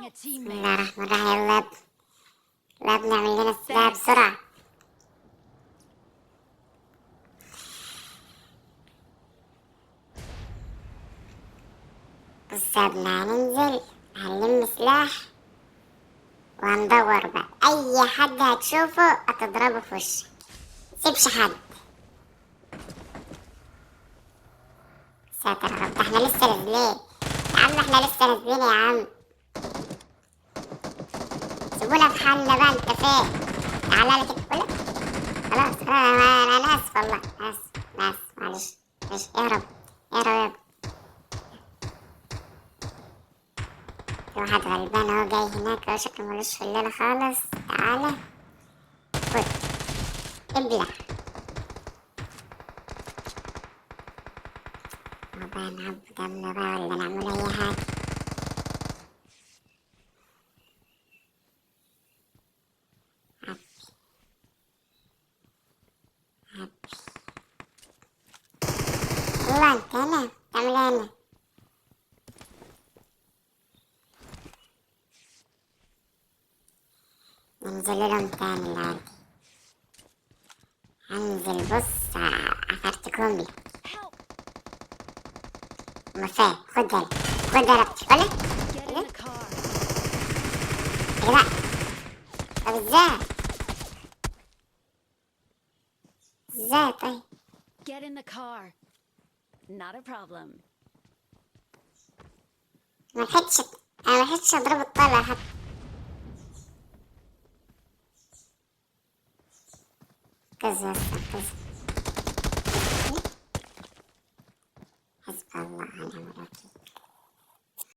a بسم teammate. الله الرحمن الرحيم. يلا يلا بنعمل لنا السلاح بسرعة. بص يا ابني، هننزل هنلم سلاح وهندور بقى. أي حد هتشوفه هتضربه في وشك، متسيبش حد. ساتر يا رب، ده احنا لسه نازلين يا عم، احنا لسه نازلين يا عم. سيبونا في حالنا بقى، انت فين؟ تعالى لك كده. خلاص انا اسف والله، اسف معلش. معلش، اهرب اهرب يا ابني. في واحد غلبان اهو جاي هناك، هو شكله ملوش في الليلة خالص. تعالى خد ابلع. هو بقى نعب دم بقى ولا نعمل اي حاجة؟ عب عب. والله انت هنا تعمل ايه هنا؟ ننزل لهم تاني العادي. هنزل بص عفرتكم لي. Help! مفاه، خد يلا خد يلا بتقولي Get in the car. يا جدع. طب ازاي؟ ازاي طيب؟ Get in the car. Not a problem. ملحقتش، انا ملحقتش اضرب الطلقة حتى. كذا بس كذا.